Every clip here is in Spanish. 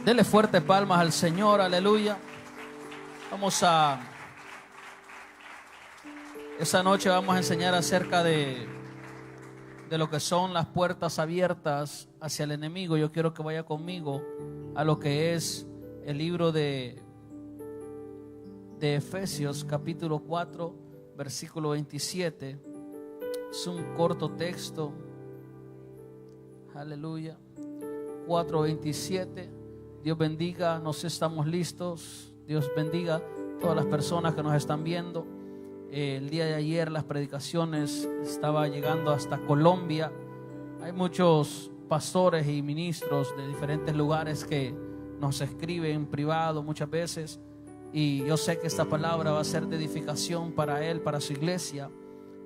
Dele fuerte palmas al Señor, aleluya. Esa noche vamos a enseñar acerca de lo que son las puertas abiertas hacia el enemigo. Yo quiero que vaya conmigo a lo que es el libro de Efesios capítulo 4 versículo 27. Es un corto texto, aleluya. 4:27. Dios bendiga, no sé si estamos listos. Dios bendiga a todas las personas que nos están viendo. El día de ayer las predicaciones estaba llegando hasta Colombia. Hay muchos pastores y ministros de diferentes lugares que nos escriben en privado muchas veces, y yo sé que esta palabra va a ser de edificación para él, para su iglesia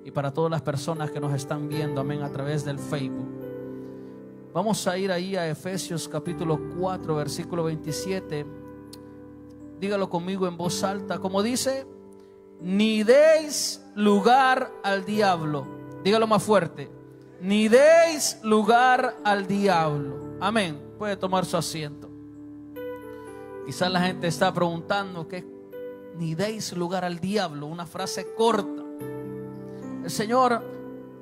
y para todas las personas que nos están viendo, amén, a través del Facebook. Vamos a ir ahí a Efesios capítulo 4 versículo 27. Dígalo conmigo en voz alta, como dice: ni deis lugar al diablo. Dígalo más fuerte: ni deis lugar al diablo. Amén. Puede tomar su asiento. Quizás la gente está preguntando ¿qué? Ni deis lugar al diablo, una frase corta.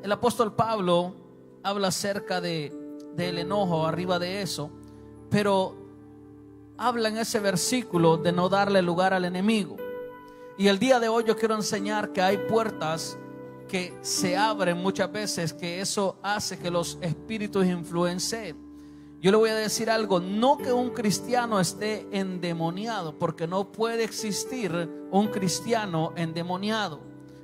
El apóstol Pablo habla acerca del enojo arriba de eso, pero habla en ese versículo de no darle lugar al enemigo. Y el día de hoy yo quiero enseñar que hay puertas que se abren muchas veces, que eso hace que los espíritus influencien. Yo le voy a decir algo: no que un cristiano esté endemoniado, porque no puede existir un cristiano endemoniado.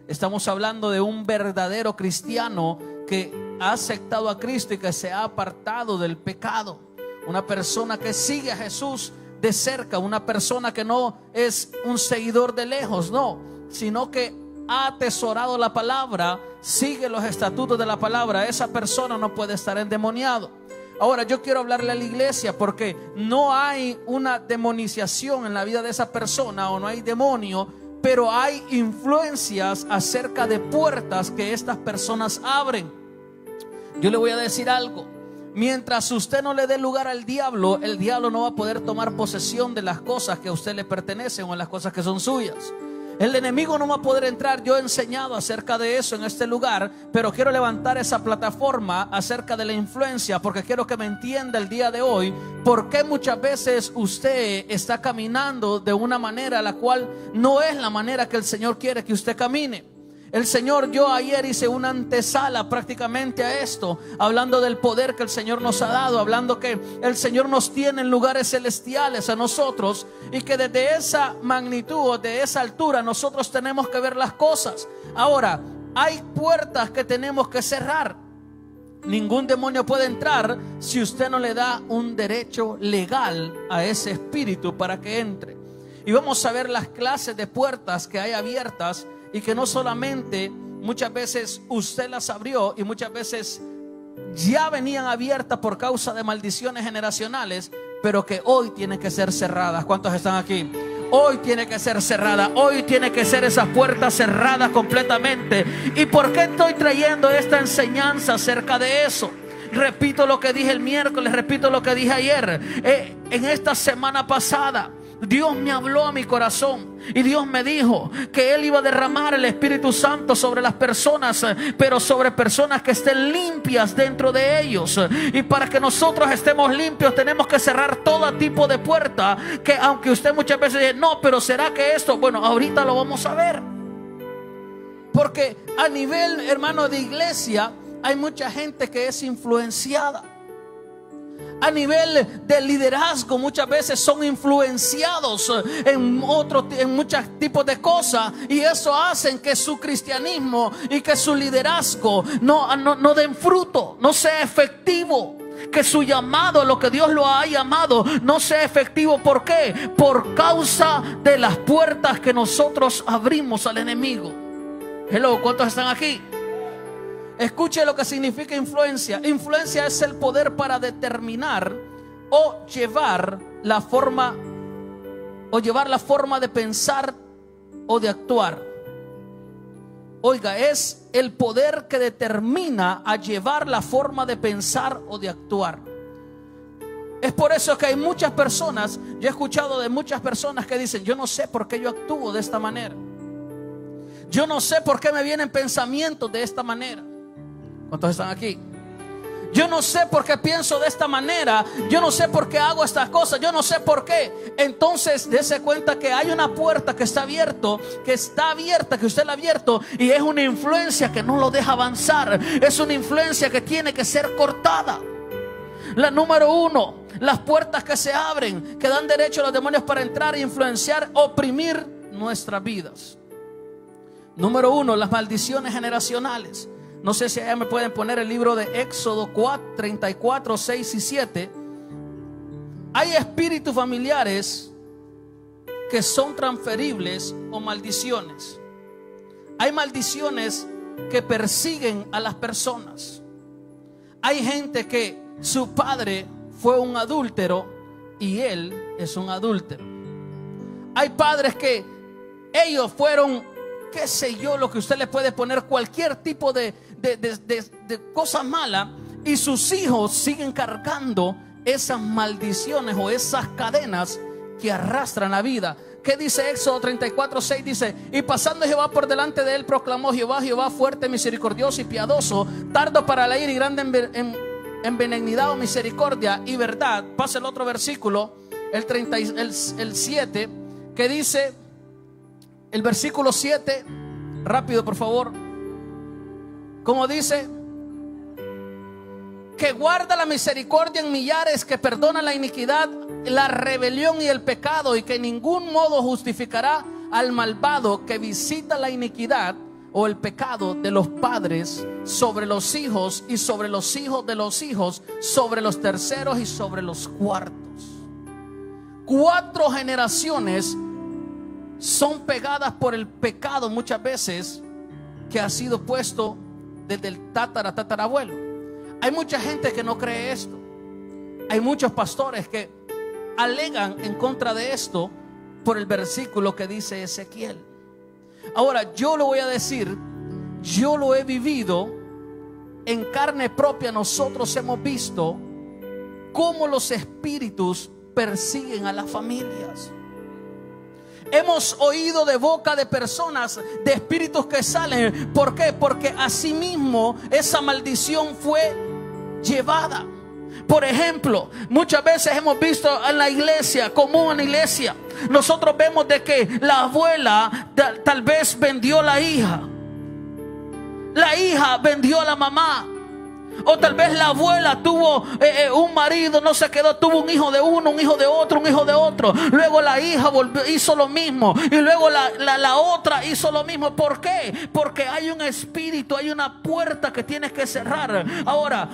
Estamos hablando de un verdadero cristiano que ha aceptado a Cristo y que se ha apartado del pecado. Una persona que sigue a Jesús de cerca, una persona que no es un seguidor de lejos, no, sino que ha atesorado la palabra, sigue los estatutos de la palabra. Esa persona no puede estar endemoniado. Ahora yo quiero hablarle a la iglesia, porque no hay una demonización en la vida de esa persona, o no hay demonio, pero hay influencias acerca de puertas que estas personas abren. Yo le voy a decir algo: mientras usted no le dé lugar al diablo, el diablo no va a poder tomar posesión de las cosas que a usted le pertenecen o en las cosas que son suyas. El enemigo no va a poder entrar. Yo he enseñado acerca de eso en este lugar, pero quiero levantar esa plataforma acerca de la influencia, porque quiero que me entienda el día de hoy por qué muchas veces usted está caminando de una manera la cual no es la manera que el Señor quiere que usted camine. Yo ayer hice una antesala prácticamente a esto, hablando del poder que el Señor nos ha dado, hablando que el Señor nos tiene en lugares celestiales a nosotros, y que desde esa magnitud o de esa altura nosotros tenemos que ver las cosas. Ahora, hay puertas que tenemos que cerrar. Ningún demonio puede entrar si usted no le da un derecho legal a ese espíritu para que entre. Y vamos a ver las clases de puertas que hay abiertas, y que no solamente muchas veces usted las abrió, y muchas veces ya venían abiertas por causa de maldiciones generacionales, pero que hoy tienen que ser cerradas. ¿Cuántos están aquí? Hoy tiene que ser cerrada. Hoy tiene que ser esas puertas cerradas completamente. ¿Y por qué estoy trayendo esta enseñanza acerca de eso? Repito lo que dije el miércoles, repito lo que dije ayer. En esta semana pasada Dios me habló a mi corazón, y Dios me dijo que Él iba a derramar el Espíritu Santo sobre las personas, pero sobre personas que estén limpias dentro de ellos. Y para que nosotros estemos limpios tenemos que cerrar todo tipo de puerta, que aunque usted muchas veces dice: no, pero ¿será que esto? Bueno, ahorita lo vamos a ver. Porque a nivel, hermano, de iglesia, hay mucha gente que es influenciada. A nivel de liderazgo, muchas veces son influenciados en muchos tipos de cosas, y eso hace que su cristianismo y que su liderazgo no den fruto, no sea efectivo. Que su llamado, lo que Dios lo ha llamado, no sea efectivo. ¿Por qué? Por causa de las puertas que nosotros abrimos al enemigo. Hello, ¿cuántos están aquí? Escuche lo que significa influencia. Influencia es el poder para determinar o llevar la forma de pensar o de actuar. Oiga, es el poder que determina a llevar la forma de pensar o de actuar. Es por eso que hay muchas personas, yo he escuchado de muchas personas que dicen: yo no sé por qué yo actúo de esta manera. Yo no sé por qué me vienen pensamientos de esta manera. ¿Cuántos están aquí? Yo no sé por qué pienso de esta manera. Yo no sé por qué hago estas cosas. Yo no sé por qué. Entonces dése cuenta que hay una puerta que está abierta, que usted la ha abierto, y es una influencia que no lo deja avanzar. Es una influencia que tiene que ser cortada. La número 1, las puertas que se abren, que dan derecho a los demonios para entrar e influenciar, oprimir nuestras vidas. Número 1, las maldiciones generacionales. No sé si allá me pueden poner el libro de Éxodo 34, 6 y 7. Hay espíritus familiares que son transferibles o maldiciones. Hay maldiciones que persiguen a las personas. Hay gente que su padre fue un adúltero y él es un adúltero. Hay padres que ellos fueron, qué sé yo, lo que usted le puede poner, cualquier tipo de cosa mala, y sus hijos siguen cargando esas maldiciones o esas cadenas que arrastran la vida. ¿Qué dice Éxodo 34, 6? Dice: y pasando Jehová por delante de él, proclamó Jehová fuerte, misericordioso y piadoso, tardo para la ira y grande en benignidad o misericordia y verdad. Pasa el otro versículo, el 7, que dice, el versículo 7, rápido por favor, como dice: que guarda la misericordia en millares, que perdona la iniquidad, la rebelión y el pecado, y que en ningún modo justificará al malvado, que visita la iniquidad o el pecado de los padres sobre los hijos y sobre los hijos de los hijos, sobre los terceros y sobre los cuartos. 4 generaciones son pegadas por el pecado muchas veces que ha sido puesto desde el tatarabuelo. Hay mucha gente que no cree esto. Hay muchos pastores que alegan en contra de esto por el versículo que dice Ezequiel. Ahora, yo lo voy a decir, yo lo he vivido en carne propia. Nosotros hemos visto cómo los espíritus persiguen a las familias. Hemos oído de boca de personas, de espíritus que salen. ¿Por qué? Porque asimismo esa maldición fue llevada. Por ejemplo, muchas veces hemos visto en la iglesia, común en la iglesia, nosotros vemos de que la abuela tal vez vendió la hija vendió a la mamá, o tal vez la abuela tuvo un marido, no se quedó, tuvo un hijo de uno, un hijo de otro, un hijo de otro. Luego la hija hizo lo mismo, y luego la otra hizo lo mismo. ¿Por qué? Porque hay un espíritu, hay una puerta que tienes que cerrar. Ahora,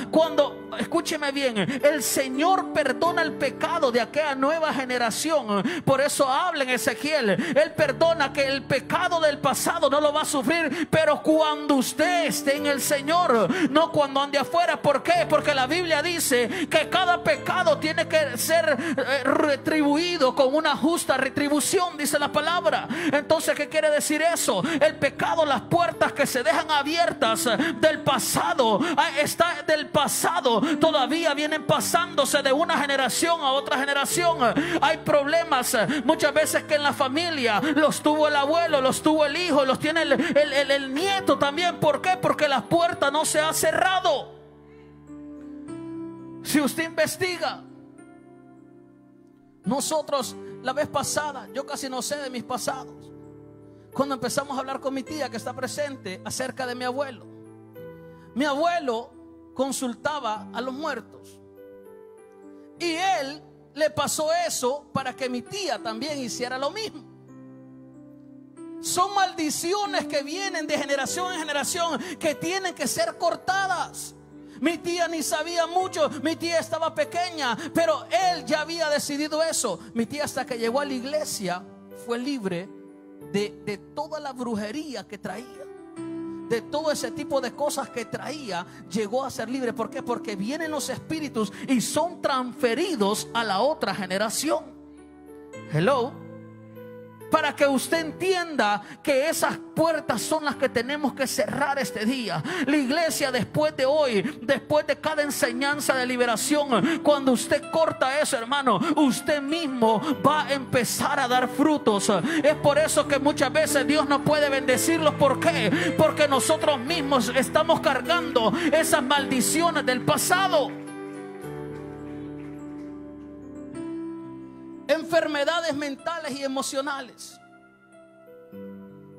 escúcheme bien, el Señor perdona el pecado de aquella nueva generación. Por eso habla en Ezequiel, Él perdona que el pecado del pasado no lo va a sufrir, pero cuando usted esté en el Señor, no cuando ande afuera. ¿Por qué? Porque la Biblia dice que cada pecado tiene que ser retribuido con una justa retribución, dice la palabra. Entonces, ¿qué quiere decir eso? El pecado, las puertas que se dejan abiertas del pasado, todavía vienen pasándose de una generación a otra generación. Hay problemas muchas veces que en la familia los tuvo el abuelo, los tuvo el hijo, los tiene el nieto también. ¿Por qué? Porque la puerta no se ha cerrado. Si usted investiga, nosotros la vez pasada, yo casi no sé de mis pasados, cuando empezamos a hablar con mi tía que está presente acerca de mi abuelo consultaba a los muertos, y él le pasó eso para que mi tía también hiciera lo mismo. Son maldiciones que vienen de generación en generación, que tienen que ser cortadas. Mi tía ni sabía mucho, mi tía estaba pequeña, pero él ya había decidido eso. Mi tía, hasta que llegó a la iglesia, fue libre de toda la brujería que traía, de todo ese tipo de cosas que traía. Llegó a ser libre. ¿Por qué? Porque vienen los espíritus y son transferidos a la otra generación. Hello. para que usted entienda que esas puertas son las que tenemos que cerrar este día. La iglesia, después de hoy, después de cada enseñanza de liberación, cuando usted corta eso, hermano, usted mismo va a empezar a dar frutos. Es por eso que muchas veces Dios no puede bendecirlos. ¿Por qué? Porque nosotros mismos estamos cargando esas maldiciones del pasado. Enfermedades mentales y emocionales.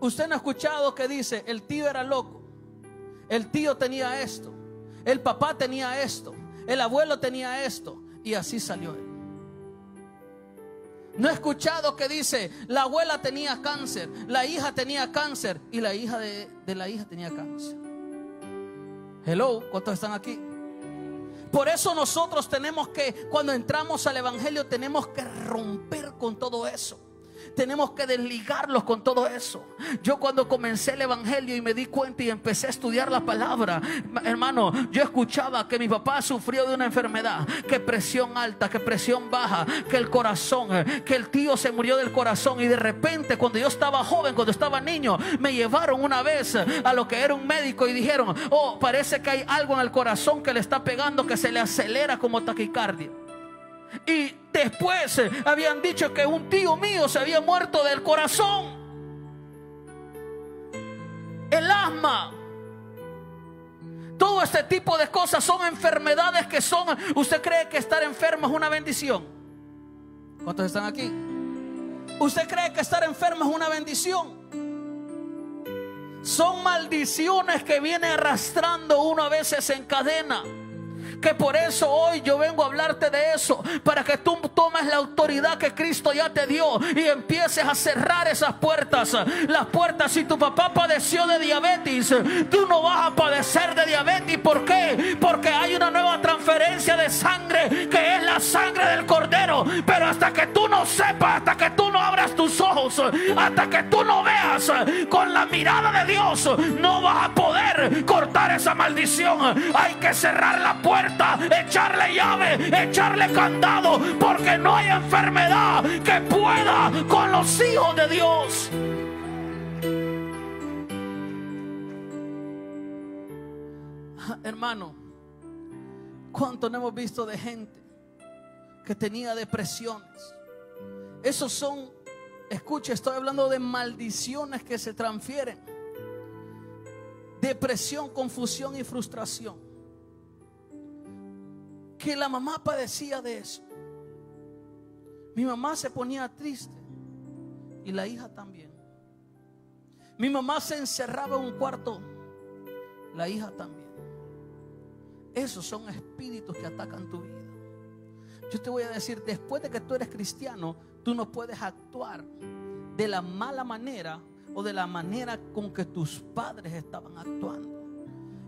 Usted no ha escuchado que dice: el tío era loco, el tío tenía esto, el papá tenía esto, el abuelo tenía esto, y así salió él. No he escuchado que dice: la abuela tenía cáncer, la hija tenía cáncer, y la hija de la hija tenía cáncer. Hello, ¿cuántos están aquí? Por eso nosotros tenemos que, cuando entramos al evangelio, tenemos que romper con todo eso. Tenemos que desligarlos con todo eso. Yo cuando comencé el evangelio y me di cuenta y empecé a estudiar la palabra, hermano, yo escuchaba que mi papá sufrió de una enfermedad, que presión alta, que presión baja, que el corazón, que el tío se murió del corazón. Y de repente, cuando yo estaba joven, cuando estaba niño, me llevaron una vez a lo que era un médico y dijeron: oh, parece que hay algo en el corazón que le está pegando, que se le acelera como taquicardia. Y después habían dicho que un tío mío se había muerto del corazón. El asma. Todo este tipo de cosas son enfermedades que son... ¿Usted cree que estar enfermo es una bendición? ¿Cuántos están aquí? ¿Usted cree que estar enfermo es una bendición? Son maldiciones que viene arrastrando uno a veces en cadena. Que por eso hoy yo vengo a hablarte de eso, para que tú tomes la autoridad que Cristo ya te dio y empieces a cerrar esas puertas. Las puertas, si tu papá padeció de diabetes, tú no vas a padecer de diabetes. ¿Por qué? Porque hay una nueva transferencia de sangre, que es la sangre del Cordero. Pero hasta que tú no sepas, hasta que tú no abras tus ojos, hasta que tú no veas con la mirada de Dios, no vas a poder cortar esa maldición. Hay que cerrar la puerta, echarle llave, echarle candado, porque no hay enfermedad que pueda con los hijos de Dios. Hermano, ¿cuánto no hemos visto de gente que tenía depresiones? Esos son, escuche, estoy hablando de maldiciones que se transfieren. Depresión, confusión y frustración. Que la mamá padecía de eso. Mi mamá se ponía triste y la hija también. Mi mamá se encerraba en un cuarto, la hija también. Esos son espíritus que atacan tu vida. Yo te voy a decir, después de que tú eres cristiano, tú no puedes actuar de la mala manera o de la manera con que tus padres estaban actuando.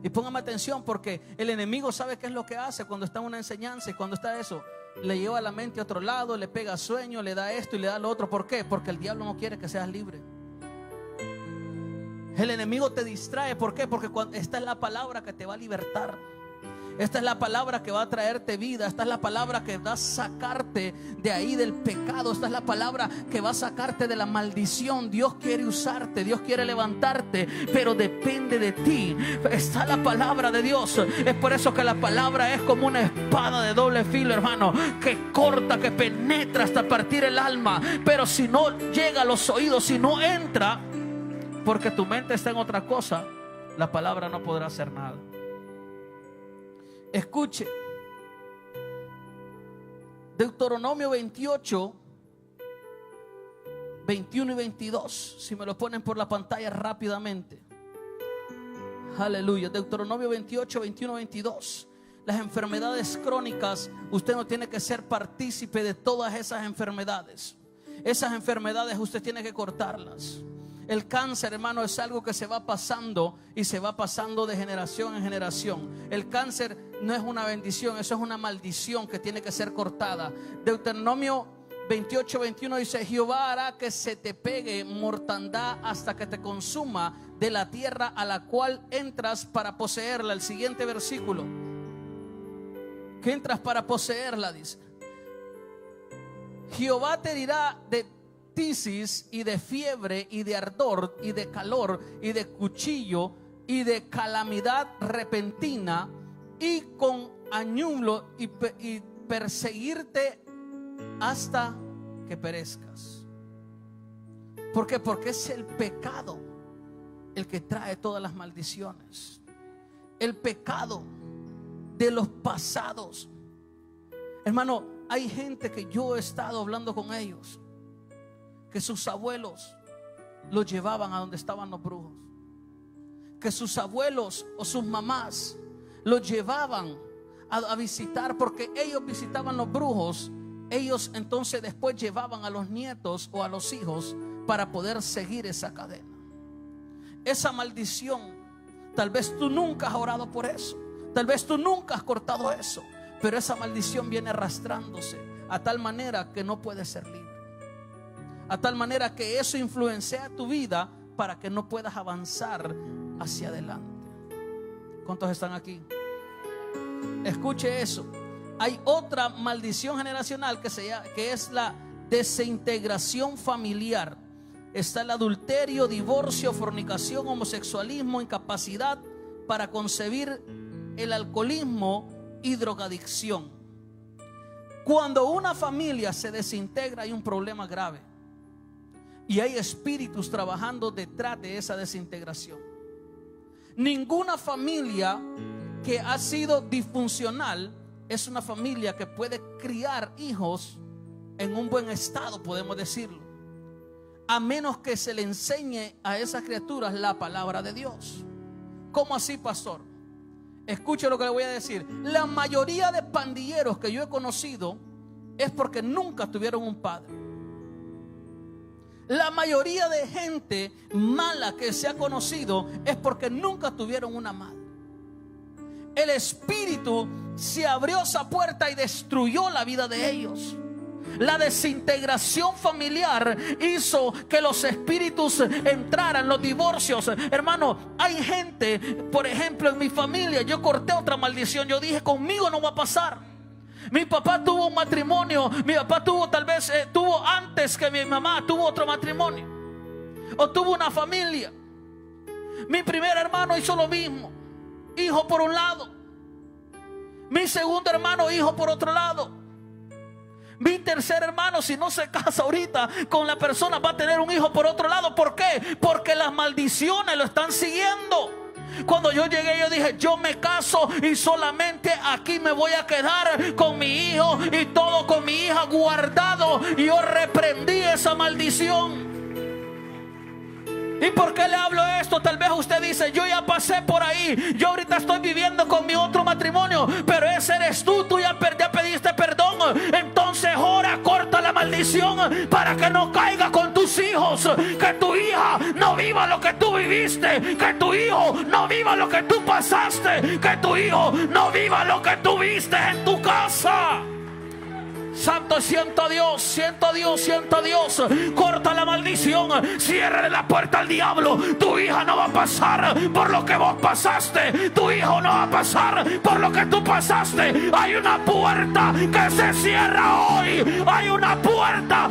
Y póngame atención, porque el enemigo sabe qué es lo que hace cuando está en una enseñanza y cuando está eso. Le lleva la mente a otro lado, le pega sueño, le da esto y le da lo otro. ¿Por qué? Porque el diablo no quiere que seas libre. El enemigo te distrae. ¿Por qué? Porque esta es la palabra que te va a libertar. Esta es la palabra que va a traerte vida. Esta es la palabra que va a sacarte de ahí del pecado. Esta es la palabra que va a sacarte de la maldición. Dios quiere usarte, Dios quiere levantarte, pero depende de ti. Está la palabra de Dios. Es por eso que la palabra es como una espada de doble filo, hermano, que corta, que penetra hasta partir el alma. Pero si no llega a los oídos, si no entra, porque tu mente está en otra cosa, la palabra no podrá hacer nada. Escuche, Deuteronomio 28, 21 y 22. Si me lo ponen por la pantalla rápidamente. Aleluya. Deuteronomio 28, 21, 22. Las enfermedades crónicas, usted no tiene que ser partícipe de todas esas enfermedades. Esas enfermedades usted tiene que cortarlas. El cáncer, hermano, es algo que se va pasando y se va pasando de generación en generación. El cáncer no es una bendición, eso es una maldición que tiene que ser cortada. Deuteronomio 28, 21 dice: Jehová hará que se te pegue mortandad hasta que te consuma de la tierra a la cual entras para poseerla. El siguiente versículo, que entras para poseerla, dice: Jehová te herirá de tisis y de fiebre y de ardor y de calor y de cuchillo y de calamidad repentina y con añulo y perseguirte hasta que perezcas. ¿Por qué? Porque es el pecado el que trae todas las maldiciones. El pecado de los pasados. Hermano, hay gente que yo he estado hablando con ellos, que sus abuelos los llevaban a donde estaban los brujos, que sus abuelos o sus mamás los llevaban a visitar, porque ellos visitaban los brujos. Ellos entonces después llevaban a los nietos o a los hijos para poder seguir esa cadena. Esa maldición, tal vez tú nunca has orado por eso, tal vez tú nunca has cortado eso, pero esa maldición viene arrastrándose a tal manera que no puedes ser libre, a tal manera que eso influencia tu vida para que no puedas avanzar hacia adelante. ¿Cuántos están aquí? Escuche eso. Hay otra maldición generacional que es la desintegración familiar. Está el adulterio, divorcio, fornicación, homosexualismo, incapacidad para concebir, el alcoholismo y drogadicción. Cuando una familia se desintegra hay un problema grave y hay espíritus trabajando detrás de esa desintegración. Ninguna familia que ha sido disfuncional es una familia que puede criar hijos en un buen estado, podemos decirlo, a menos que se le enseñe a esas criaturas la palabra de Dios. ¿Cómo así, pastor? Escuche lo que le voy a decir. La mayoría de pandilleros que yo he conocido es porque nunca tuvieron un padre. La mayoría de gente mala que se ha conocido es porque nunca tuvieron una madre. El espíritu se abrió esa puerta y destruyó la vida de ellos. La desintegración familiar hizo que los espíritus entraran, los divorcios. Hermano, hay gente, por ejemplo, en mi familia, yo corté otra maldición. Yo dije, conmigo no va a pasar. Mi papá tuvo un matrimonio. Mi papá tuvo, tal vez tuvo antes que mi mamá, tuvo otro matrimonio, o tuvo una familia. Mi primer hermano hizo lo mismo, hijo por un lado. Mi segundo hermano, hijo por otro lado. Mi tercer hermano, si no se casa ahorita con la persona, va a tener un hijo por otro lado. ¿Por qué? Porque las maldiciones lo están siguiendo. Cuando yo llegué, yo dije, yo me caso y solamente aquí me voy a quedar con mi hijo y todo con mi hija guardado. Y yo reprendí esa maldición. ¿Y por qué le hablo esto? Tal vez usted dice, yo ya pasé por ahí, yo ahorita estoy viviendo con mi otro matrimonio, pero ese eres tú, tú ya pediste perdón. Entonces ora, corta la maldición para que no caiga con tus hijos, que tu hija no viva lo que tú viviste, que tu hijo no viva lo que tú pasaste, que tu hijo no viva lo que tú viste en tu casa. Santo, siento a Dios, siento a Dios, siento a Dios. Corta la maldición, cierre la puerta al diablo. Tu hija no va a pasar por lo que vos pasaste, tu hijo no va a pasar por lo que tú pasaste. Hay una puerta que se cierra hoy. Hay una puerta.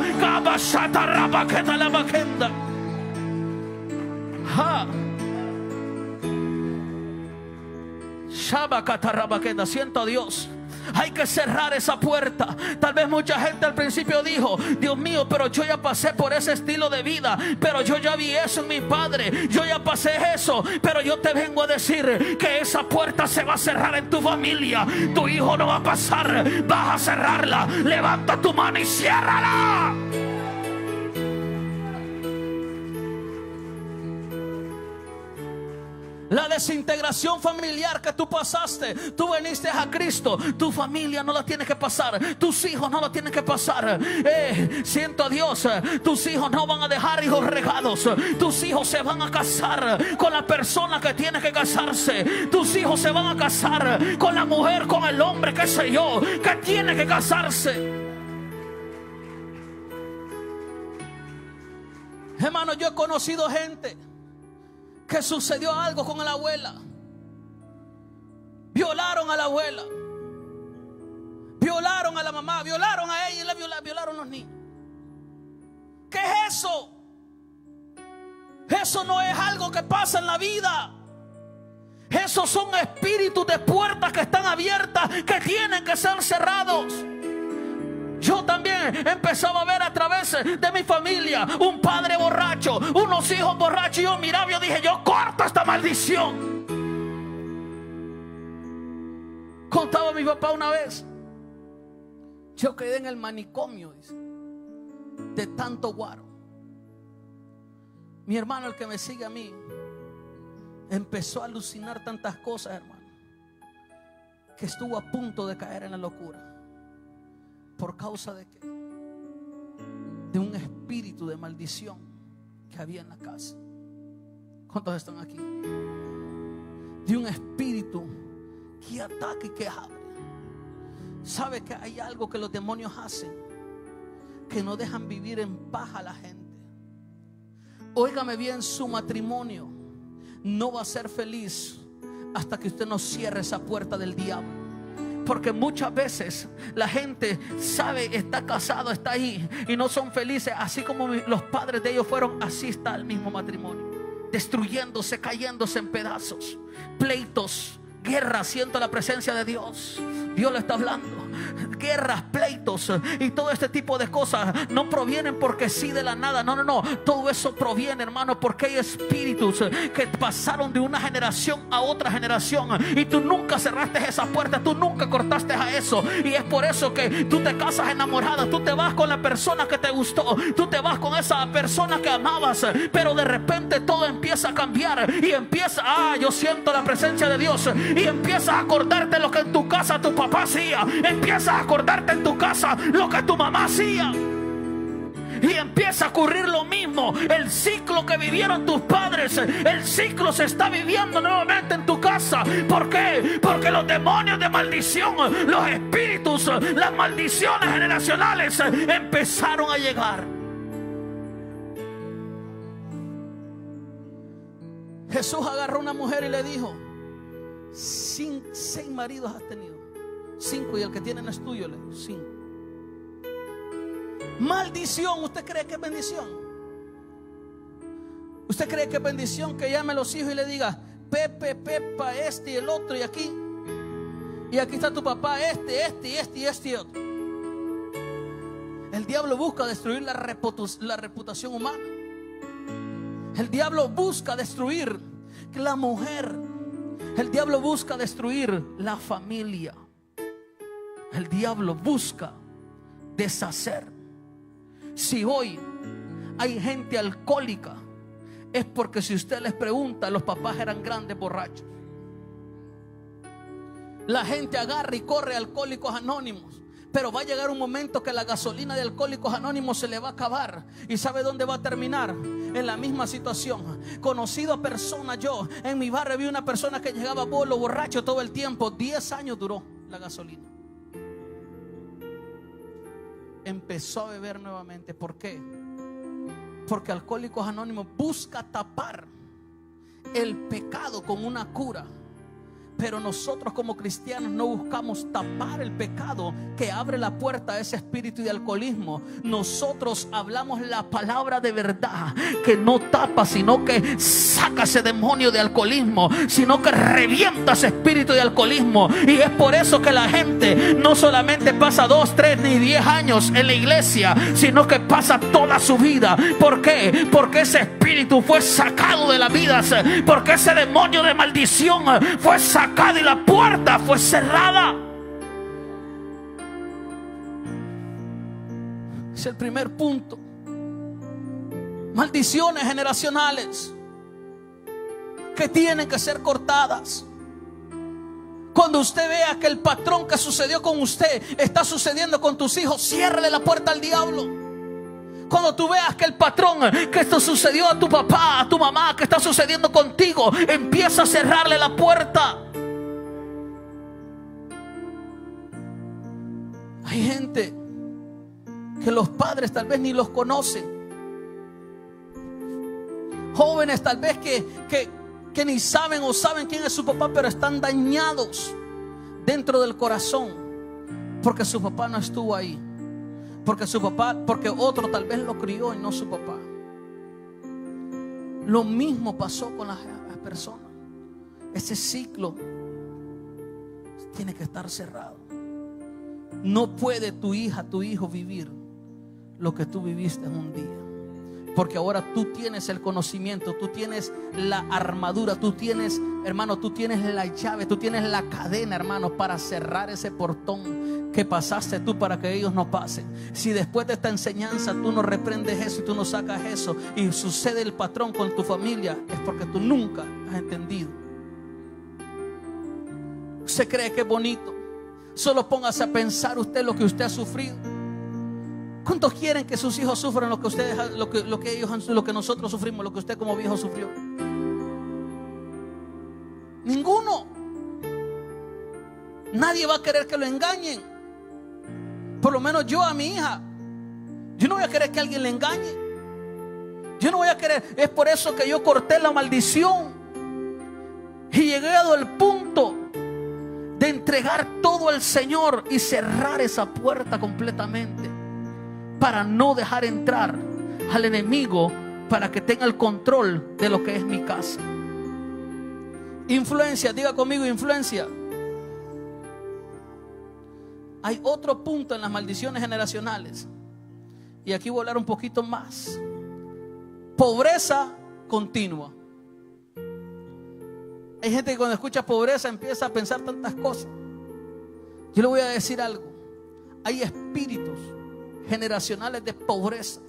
Siento a Dios. Hay que cerrar esa puerta. Tal vez mucha gente al principio dijo, Dios mío, pero yo ya pasé por ese estilo de vida, pero yo ya vi eso en mi padre, yo ya pasé eso. Pero yo te vengo a decir que esa puerta se va a cerrar en tu familia. Tu hijo no va a pasar, vas a cerrarla. Levanta tu mano y ciérrala. La desintegración familiar que tú pasaste, tú viniste a Cristo, tu familia no la tiene que pasar, tus hijos no la tienen que pasar. Siento a Dios, tus hijos no van a dejar hijos regados, tus hijos se van a casar con la persona que tiene que casarse, tus hijos se van a casar con la mujer, con el hombre, qué sé yo, que tiene que casarse. Hermano, yo he conocido gente que sucedió algo con la abuela. Violaron a la abuela, violaron a la mamá, violaron a ella y la violaron los niños. ¿Qué es eso? Eso no es algo que pasa en la vida. Esos son espíritus de puertas que están abiertas, que tienen que ser cerrados. Yo también empezaba a ver a través de mi familia un padre borracho, unos hijos borrachos, y yo miraba y yo dije, yo corto esta maldición. Contaba mi papá una vez, yo quedé en el manicomio, dice, de tanto guaro. Mi hermano, el que me sigue a mí, empezó a alucinar tantas cosas, hermano, que estuvo a punto de caer en la locura. ¿Por causa de qué? De un espíritu de maldición que había en la casa. ¿Cuántos están aquí? De un espíritu que ataca y que abre. ¿Sabe que hay algo que los demonios hacen? Que no dejan vivir en paz a la gente. Óigame bien, su matrimonio no va a ser feliz hasta que usted no cierre esa puerta del diablo. Porque muchas veces la gente sabe, está casado, está ahí y no son felices. Así como los padres de ellos fueron, así está el mismo matrimonio, destruyéndose, cayéndose en pedazos, pleitos, guerras. Siento la presencia de Dios. Dios le está hablando. Guerras, pleitos y todo este tipo de cosas no provienen porque sí de la nada. No, no, no. Todo eso proviene, hermano, porque hay espíritus que pasaron de una generación a otra generación y tú nunca cerraste esa puerta, tú nunca cortaste a eso. Y es por eso que tú te casas enamorada, tú te vas con la persona que te gustó, tú te vas con esa persona que amabas, pero de repente todo empieza a cambiar y empieza, yo siento la presencia de Dios, y empiezas a acordarte lo que en tu casa tu papá hacía, empiezas a acordarte en tu casa lo que tu mamá hacía, y empieza a ocurrir lo mismo. El ciclo que vivieron tus padres, el ciclo se está viviendo nuevamente en tu casa. ¿Por qué? Porque los demonios de maldición, los espíritus, las maldiciones generacionales empezaron a llegar. Jesús agarró a una mujer y le dijo: 6 maridos has tenido, 5, y el que tiene no es tuyo. Le dijo: 5. Maldición. ¿Usted cree que es bendición? ¿Usted cree que es bendición que llame a los hijos y le diga: Pepe, Pepa, este y el otro, y aquí está tu papá, este y otro? El diablo busca destruir la reputación humana. El diablo busca destruir la mujer. El diablo busca destruir la familia. El diablo busca deshacer. Si hoy hay gente alcohólica, es porque, si usted les pregunta, los papás eran grandes borrachos. La gente agarra y corre a Alcohólicos Anónimos, pero va a llegar un momento que la gasolina de Alcohólicos Anónimos se le va a acabar. ¿Y sabe dónde va a terminar? En la misma situación. Conocido a personas, yo en mi barrio vi una persona que llegaba bolo, borracho todo el tiempo. 10 años duró la gasolina. Empezó a beber nuevamente. ¿Por qué? Porque Alcohólicos Anónimos busca tapar el pecado con una cura. Pero nosotros como cristianos no buscamos tapar el pecado que abre la puerta a ese espíritu de alcoholismo. Nosotros hablamos la palabra de verdad, que no tapa, sino que saca ese demonio de alcoholismo, sino que revienta ese espíritu de alcoholismo. Y es por eso que la gente no solamente pasa 2, 3 ni 10 años en la iglesia, sino que pasa toda su vida. ¿Por qué? Porque ese espíritu fue sacado de las vidas, porque ese demonio de maldición fue sacado y la puerta fue cerrada. Es el primer punto. Maldiciones generacionales que tienen que ser cortadas. Cuando usted vea que el patrón que sucedió con usted está sucediendo con tus hijos, ciérrele la puerta al diablo. Cuando tú veas que el patrón que esto sucedió a tu papá, a tu mamá, que está sucediendo contigo, empieza a cerrarle la puerta. Hay gente que los padres tal vez ni los conocen. Jóvenes tal vez que ni saben o saben quién es su papá, pero están dañados dentro del corazón porque su papá no estuvo ahí. porque su papá, porque otro tal vez lo crió y no su papá. Lo mismo pasó con las personas. Ese ciclo tiene que estar cerrado. No puede tu hija, tu hijo vivir lo que tú viviste en un día, porque ahora tú tienes el conocimiento, tú tienes la armadura, tú tienes, hermano, tú tienes la llave, tú tienes la cadena, hermano, para cerrar ese portón que pasaste tú para que ellos no pasen. Si después de esta enseñanza tú no reprendes eso y tú no sacas eso y sucede el patrón con tu familia, es porque tú nunca has entendido. Usted cree que es bonito. Solo póngase a pensar usted lo que usted ha sufrido. ¿Cuántos quieren que sus hijos sufran lo que ustedes, lo que ellos, lo que nosotros sufrimos, lo que usted como viejo sufrió? Ninguno. Nadie va a querer que lo engañen. Por lo menos yo a mi hija, yo no voy a querer que alguien le engañe. Yo no voy a querer. Es por eso que yo corté la maldición y llegué al punto de entregar todo al Señor y cerrar esa puerta completamente, para no dejar entrar al enemigo, para que tenga el control de lo que es mi casa. Influencia, diga conmigo, influencia. Hay otro punto en las maldiciones generacionales, y aquí voy a hablar un poquito más. Pobreza continua. Hay gente que cuando escucha pobreza empieza a pensar tantas cosas. Yo le voy a decir algo. Hay espíritus generacionales de pobreza.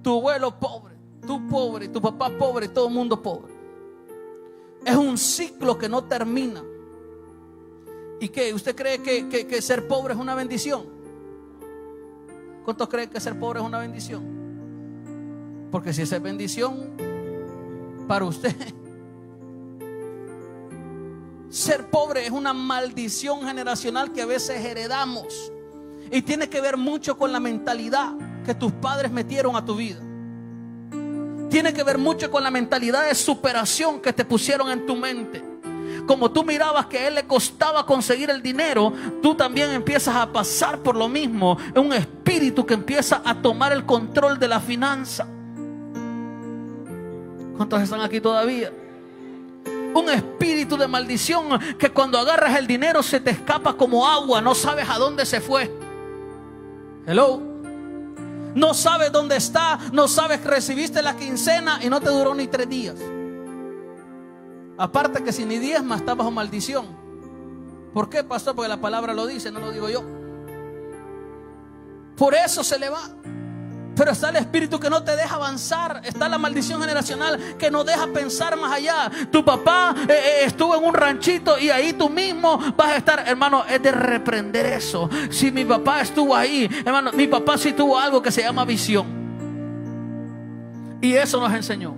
Tu abuelo pobre, tú pobre, tu papá pobre, todo el mundo pobre. Es un ciclo que no termina. ¿Y qué? ¿Usted cree que ser pobre es una bendición? ¿Cuántos creen que ser pobre es una bendición? Porque si es bendición para usted, ser pobre es una maldición generacional que a veces heredamos, y tiene que ver mucho con la mentalidad que tus padres metieron a tu vida. Tiene que ver mucho con la mentalidad de superación que te pusieron en tu mente. Como tú mirabas que a él le costaba conseguir el dinero, tú también empiezas a pasar por lo mismo. Es un espíritu que empieza a tomar el control de la finanza. ¿Cuántos están aquí todavía? Un espíritu de maldición que cuando agarras el dinero se te escapa como agua. No sabes a dónde se fue. Hello. No sabes dónde está. No sabes que recibiste la quincena y no te duró ni 3 días. Aparte que si ni diezmas estás bajo maldición. ¿Por qué, pastor? Porque la palabra lo dice, no lo digo yo. Por eso se le va. Pero está el espíritu que no te deja avanzar. Está la maldición generacional que no deja pensar más allá. Tu papá estuvo en un ranchito y ahí tú mismo vas a estar. Hermano, es de reprender eso. Si mi papá estuvo ahí, hermano, mi papá sí tuvo algo que se llama visión. Y eso nos enseñó.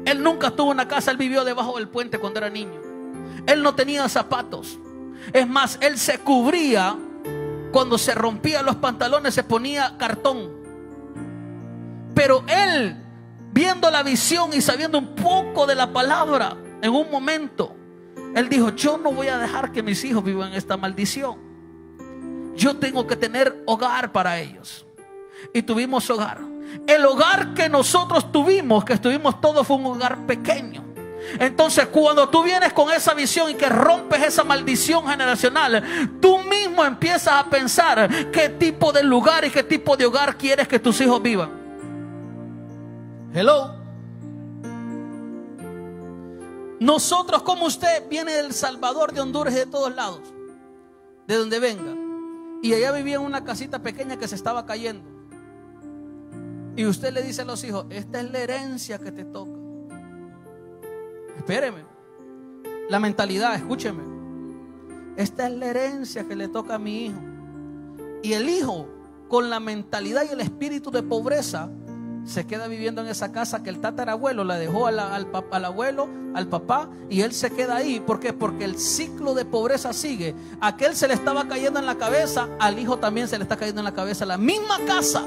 Él nunca estuvo en una casa, él vivió debajo del puente cuando era niño. Él no tenía zapatos. Es más, él se cubría. Cuando se rompía los pantalones se ponía cartón. Pero él, viendo la visión y sabiendo un poco de la palabra, en un momento, él dijo: yo no voy a dejar que mis hijos vivan esta maldición. Yo tengo que tener hogar para ellos. Y tuvimos hogar. El hogar que nosotros tuvimos, que estuvimos todos, fue un hogar pequeño. Entonces cuando tú vienes con esa visión y que rompes esa maldición generacional, tú mismo empiezas a pensar qué tipo de lugar y qué tipo de hogar quieres que tus hijos vivan. Hello. Nosotros, como usted, viene del Salvador, de Honduras y de todos lados, de donde venga, y allá vivía en una casita pequeña que se estaba cayendo, y usted le dice a los hijos: esta es la herencia que te toca. Espéreme. La mentalidad, escúcheme. Esta es la herencia que le toca a mi hijo. Y el hijo, con la mentalidad y el espíritu de pobreza, se queda viviendo en esa casa que el tatarabuelo la dejó al abuelo, al papá, y él se queda ahí. ¿Por qué? Porque el ciclo de pobreza sigue. A aquel se le estaba cayendo en la cabeza, al hijo también se le está cayendo en la cabeza la misma casa.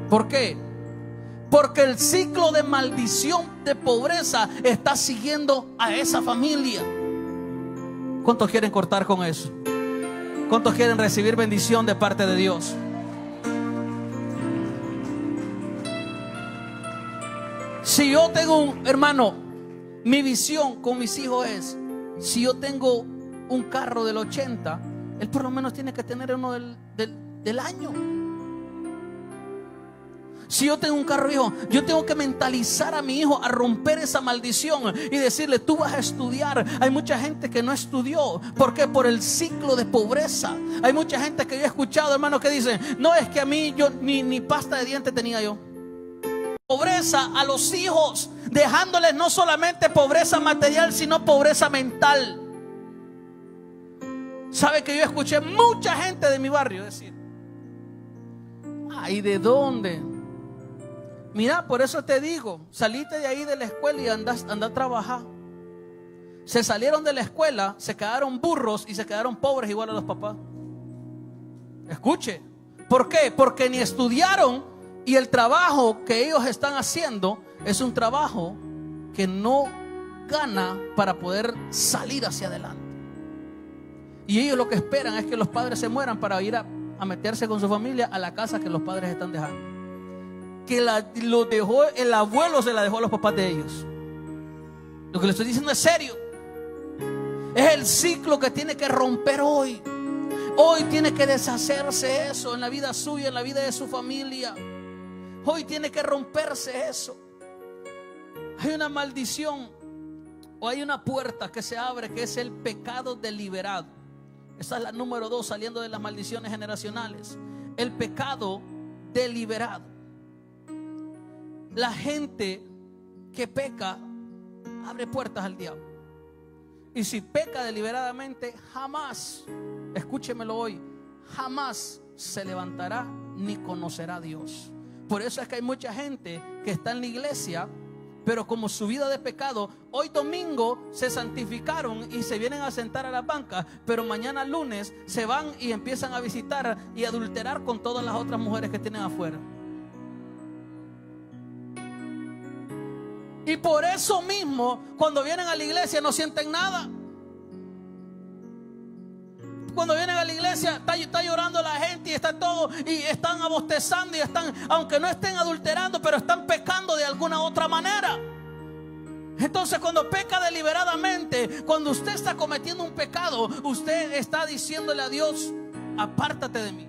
¿Por qué? Porque el ciclo de maldición, de pobreza, está siguiendo a esa familia. ¿Cuántos quieren cortar con eso? ¿Cuántos quieren recibir bendición de parte de Dios? Si yo tengo hermano, mi visión con mis hijos es, si yo tengo un carro del 80, él por lo menos tiene que tener uno del año. Si yo tengo un carro viejo, yo tengo que mentalizar a mi hijo a romper esa maldición y decirle: tú vas a estudiar. Hay mucha gente que no estudió. ¿Por qué? Por el ciclo de pobreza. Hay mucha gente que yo he escuchado, hermano, que dicen: no, es que a mí yo ni pasta de dientes tenía yo. Pobreza a los hijos, dejándoles no solamente pobreza material, sino pobreza mental. ¿Sabe que yo escuché mucha gente de mi barrio decir: ay, ¿de dónde? Mira, por eso te digo, salite de ahí de la escuela y anda a trabajar. Se salieron de la escuela, se quedaron burros y se quedaron pobres igual a los papás. Escuche, ¿por qué? Porque ni estudiaron, y el trabajo que ellos están haciendo es un trabajo que no gana para poder salir hacia adelante. Y ellos lo que esperan es que los padres se mueran para ir a meterse con su familia a la casa que los padres están dejando. Que lo dejó el abuelo, se la dejó a los papás de ellos. Lo que le estoy diciendo es serio. Es el ciclo que tiene que romper hoy. Hoy tiene que deshacerse eso en la vida suya, en la vida de su familia. Hoy tiene que romperse eso. Hay una maldición o hay una puerta que se abre, que es el pecado deliberado. Esa es la número 2, saliendo de las maldiciones generacionales. El pecado deliberado. La gente que peca abre puertas al diablo. Y si peca deliberadamente, jamás, escúchemelo hoy, jamás se levantará ni conocerá a Dios. Por eso es que hay mucha gente que está en la iglesia, pero como su vida de pecado, hoy domingo se santificaron y se vienen a sentar a las bancas, pero mañana lunes se van y empiezan a visitar y adulterar con todas las otras mujeres que tienen afuera. Y por eso mismo, cuando vienen a la iglesia no sienten nada. Cuando vienen a la iglesia está llorando la gente y está todo, y están abostezando y están, aunque no estén adulterando, pero están pecando de alguna otra manera. Entonces, cuando peca deliberadamente, cuando usted está cometiendo un pecado, usted está diciéndole a Dios: apártate de mí.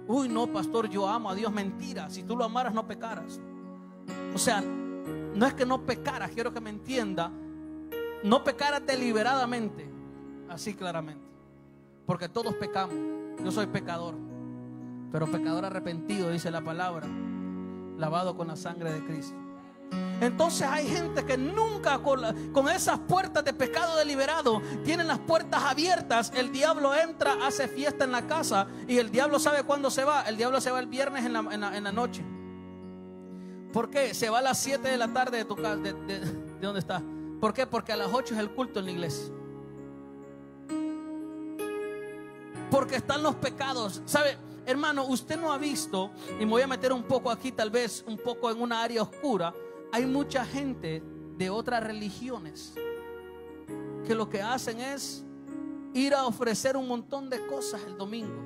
Uy, no, pastor, yo amo a Dios. Mentira, si tú lo amaras no pecaras. O sea, no es que no pecaras, quiero que me entienda. No pecaras deliberadamente, así claramente. Porque todos pecamos. Yo soy pecador, pero pecador arrepentido, dice la palabra, lavado con la sangre de Cristo. Entonces hay gente que nunca con esas puertas de pecado deliberado tienen las puertas abiertas. El diablo entra, hace fiesta en la casa, y el diablo sabe cuándo se va. El diablo se va el viernes en la noche. ¿Por qué? Se va a las 7 de la tarde de tu casa, de donde está. ¿Por qué? Porque a las 8 es el culto en la iglesia. Porque están los pecados. ¿Sabe, hermano? Usted no ha visto, y me voy a meter un poco aquí, tal vez un poco en una área oscura. Hay mucha gente de otras religiones que lo que hacen es ir a ofrecer un montón de cosas el domingo.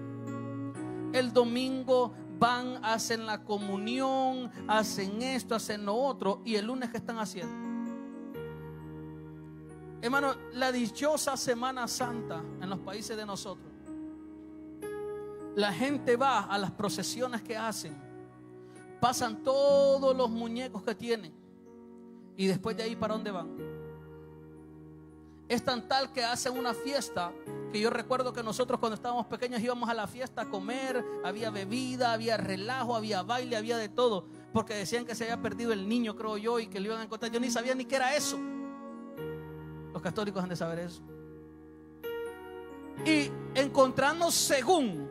El domingo van, hacen la comunión, hacen esto, hacen lo otro, y el lunes, ¿qué están haciendo? Hermano, la dichosa Semana Santa en los países de nosotros, la gente va a las procesiones que hacen, pasan todos los muñecos que tienen, y después de ahí, ¿para dónde van? Es tan tal que hacen una fiesta, que yo recuerdo que nosotros cuando estábamos pequeños íbamos a la fiesta a comer, había bebida, había relajo, había baile, había de todo, porque decían que se había perdido el niño, creo yo, y que lo iban a encontrar. Yo ni sabía ni qué era eso. Los católicos han de saber eso. Y encontrarnos según,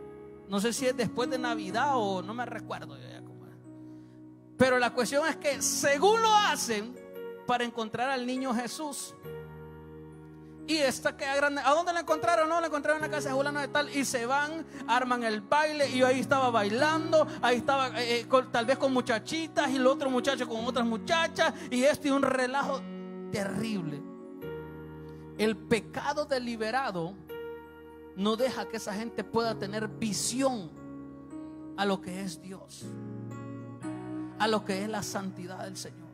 no sé si es después de Navidad o no me recuerdo ya cómo era. Pero la cuestión es que según lo hacen para encontrar al niño Jesús. Y esta queda grande. ¿A dónde la encontraron? No, la encontraron en la casa de fulano de tal. Y se van, arman el baile. Y yo ahí estaba bailando. Ahí estaba tal vez con muchachitas. Y el otro muchacho con otras muchachas. Y un relajo terrible. El pecado deliberado no deja que esa gente pueda tener visión a lo que es Dios, a lo que es la santidad del Señor.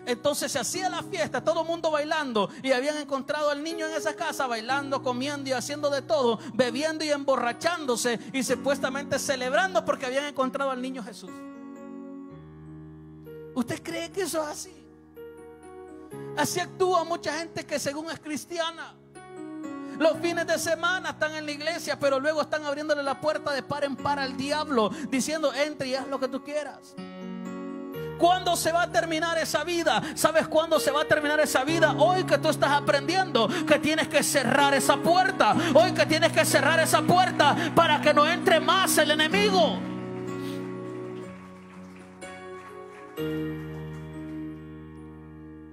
Entonces se hacía la fiesta, todo el mundo bailando, y habían encontrado al niño en esa casa bailando, comiendo y haciendo de todo, bebiendo y emborrachándose y supuestamente celebrando porque habían encontrado al niño Jesús. ¿Usted cree que eso es así? Así actúa mucha gente que según es cristiana. Los fines de semana están en la iglesia, pero luego están abriéndole la puerta de par en par al diablo, diciendo: entre y haz lo que tú quieras. ¿Cuándo se va a terminar esa vida? ¿Sabes cuándo se va a terminar esa vida? Hoy que tú estás aprendiendo que tienes que cerrar esa puerta. Hoy que tienes que cerrar esa puerta para que no entre más el enemigo.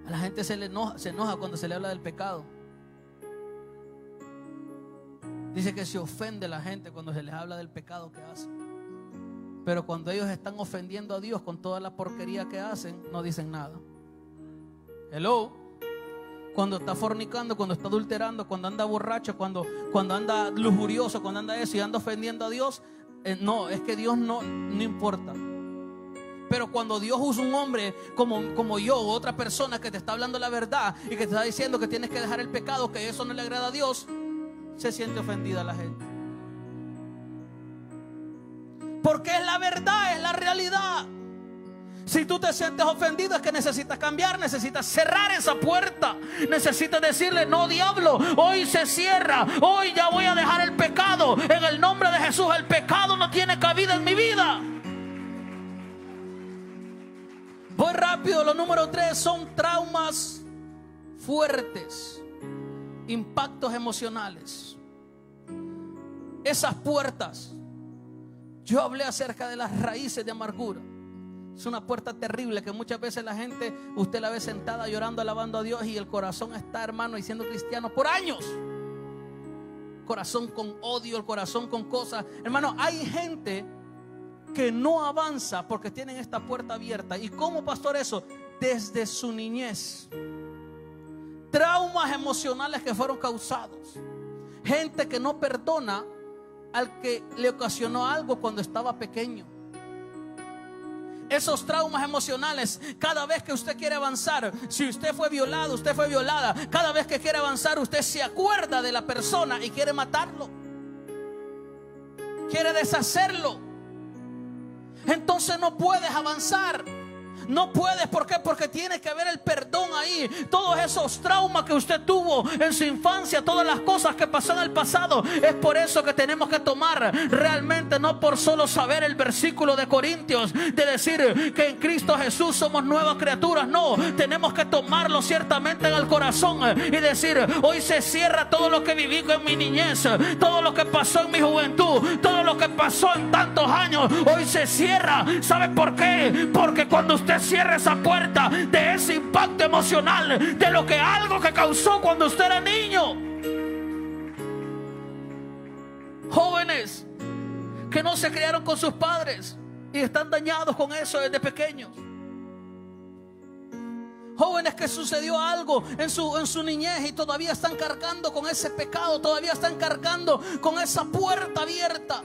A la gente se enoja cuando se le habla del pecado. Dice que se ofende la gente cuando se les habla del pecado que hacen. Pero cuando ellos están ofendiendo a Dios con toda la porquería que hacen, no dicen nada. Hello. Cuando está fornicando, cuando está adulterando, cuando anda borracho, cuando anda lujurioso, cuando anda eso y anda ofendiendo a Dios, no, es que Dios no importa. Pero cuando Dios usa un hombre como yo, o otra persona que te está hablando la verdad y que te está diciendo que tienes que dejar el pecado, que eso no le agrada a Dios, se siente ofendida la gente. Porque es la verdad, es la realidad. Si tú te sientes ofendido, es que necesitas cambiar, necesitas cerrar esa puerta. Necesitas decirle: no, diablo, hoy se cierra. Hoy ya voy a dejar el pecado. En el nombre de Jesús, el pecado no tiene cabida en mi vida. Voy rápido. Lo número 3 son traumas fuertes, impactos emocionales. Esas puertas. Yo hablé acerca de las raíces de amargura. Es una puerta terrible que muchas veces la gente, usted la ve sentada llorando, alabando a Dios, y el corazón está, hermano, y siendo cristiano por años. Corazón con odio, el corazón con cosas. Hermano, hay gente que no avanza porque tienen esta puerta abierta. ¿Y cómo, pastor, eso? Desde su niñez. Traumas emocionales que fueron causados. Gente que no perdona al que le ocasionó algo cuando estaba pequeño. Esos traumas emocionales, cada vez que usted quiere avanzar, si usted fue violado, usted fue violada, cada vez que quiere avanzar, usted se acuerda de la persona y quiere matarlo, quiere deshacerlo. Entonces no puedes avanzar. No puedes, ¿por qué? Porque tiene que haber el perdón ahí. Todos esos traumas que usted tuvo en su infancia, todas las cosas que pasó en el pasado, es por eso que tenemos que tomar realmente, no por solo saber el versículo de Corintios, de decir que en Cristo Jesús somos nuevas criaturas. No, tenemos que tomarlo ciertamente en el corazón y decir: hoy se cierra todo lo que viví en mi niñez, todo lo que pasó en mi juventud, todo lo que pasó en tantos años, hoy se cierra. ¿Sabe por qué? Porque cuando usted cierre esa puerta de ese impacto emocional, de lo que algo que causó cuando usted era niño. Jóvenes que no se criaron con sus padres y están dañados con eso desde pequeños. Jóvenes que sucedió algo en su niñez y todavía están cargando con ese pecado, todavía están cargando con esa puerta abierta.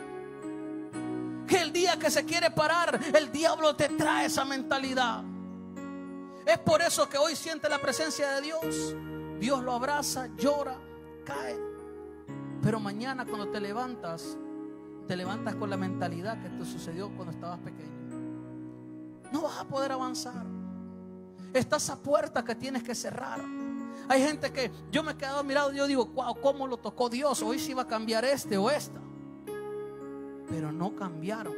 Que el día que se quiere parar, el diablo te trae esa mentalidad. Es por eso que hoy siente la presencia de Dios. Dios lo abraza, llora, cae. Pero mañana cuando te levantas con la mentalidad que te sucedió cuando estabas pequeño. No vas a poder avanzar. Está esa puerta que tienes que cerrar. Hay gente que yo me he quedado mirado, yo digo: wow, ¿cómo lo tocó Dios? Hoy sí va a cambiar este o esta. Pero no cambiaron.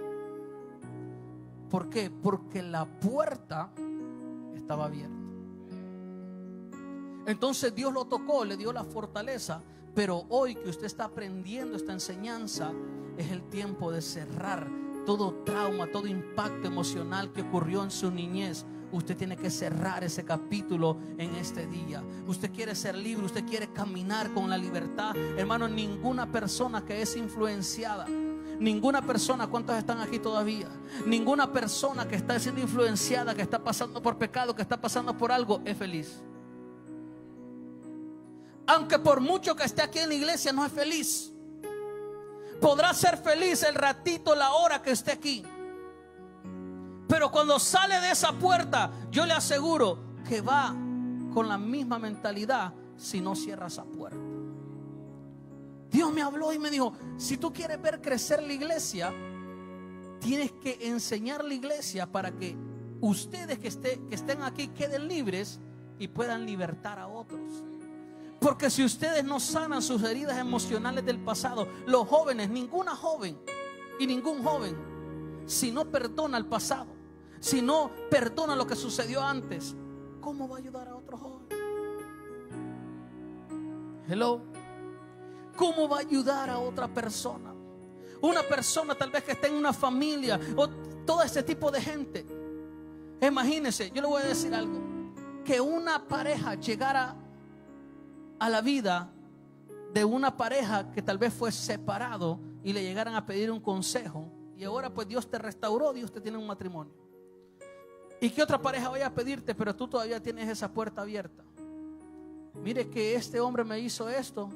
¿Por qué? Porque la puerta estaba abierta. Entonces Dios lo tocó, le dio la fortaleza. Pero hoy que usted está aprendiendo esta enseñanza, es el tiempo de cerrar todo trauma, todo impacto emocional que ocurrió en su niñez. Usted tiene que cerrar ese capítulo en este día. Usted quiere ser libre, usted quiere caminar con la libertad. Hermano, ninguna persona que es influenciada, ninguna persona, ¿cuántos están aquí todavía? Ninguna persona que está siendo influenciada, que está pasando por pecado, que está pasando por algo, es feliz. Aunque por mucho que esté aquí en la iglesia, no es feliz. Podrá ser feliz el ratito, la hora que esté aquí. Pero cuando sale de esa puerta, yo le aseguro que va con la misma mentalidad si no cierra esa puerta. Dios me habló y me dijo: si tú quieres ver crecer la iglesia, tienes que enseñar la iglesia para que ustedes que estén aquí queden libres y puedan libertar a otros. Porque si ustedes no sanan sus heridas emocionales del pasado, los jóvenes, ninguna joven y ningún joven, si no perdona el pasado, si no perdona lo que sucedió antes, ¿cómo va a ayudar a otro joven? Hello. ¿Cómo va a ayudar a otra persona? Una persona tal vez que esté en una familia, o todo este tipo de gente. Imagínense, yo le voy a decir algo: que una pareja llegara a la vida de una pareja que tal vez fue separado y le llegaran a pedir un consejo, y ahora pues Dios te restauró, Dios te tiene un matrimonio, y que otra pareja vaya a pedirte, pero tú todavía tienes esa puerta abierta. Mire que este hombre me hizo esto.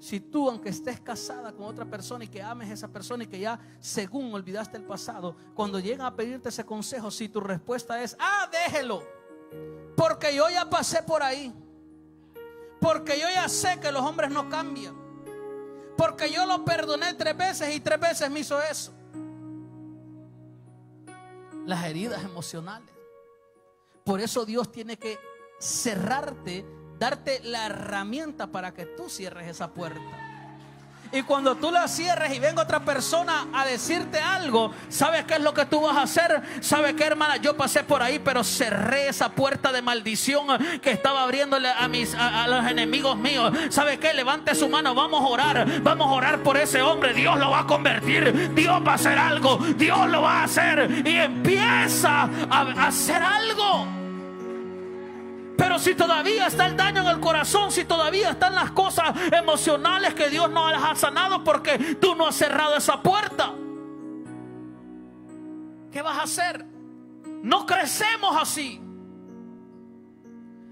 Si tú, aunque estés casada con otra persona y que ames a esa persona y que ya según olvidaste el pasado, cuando llegan a pedirte ese consejo, si tu respuesta es: déjelo, porque yo ya pasé por ahí, porque yo ya sé que los hombres no cambian, porque yo lo perdoné 3 veces y 3 veces me hizo eso. Las heridas emocionales. Por eso Dios tiene que cerrarte, darte la herramienta para que tú cierres esa puerta. Y cuando tú la cierres y venga otra persona a decirte algo, ¿sabes qué es lo que tú vas a hacer? ¿Sabes qué, hermana? Yo pasé por ahí, pero cerré esa puerta de maldición que estaba abriéndole a los enemigos míos. ¿Sabes qué? Levante su mano, vamos a orar por ese hombre. Dios lo va a convertir, Dios va a hacer algo, Dios lo va a hacer. Y empieza a hacer algo. Pero si todavía está el daño en el corazón, si todavía están las cosas emocionales que Dios no las ha sanado porque tú no has cerrado esa puerta, ¿qué vas a hacer? No crecemos así.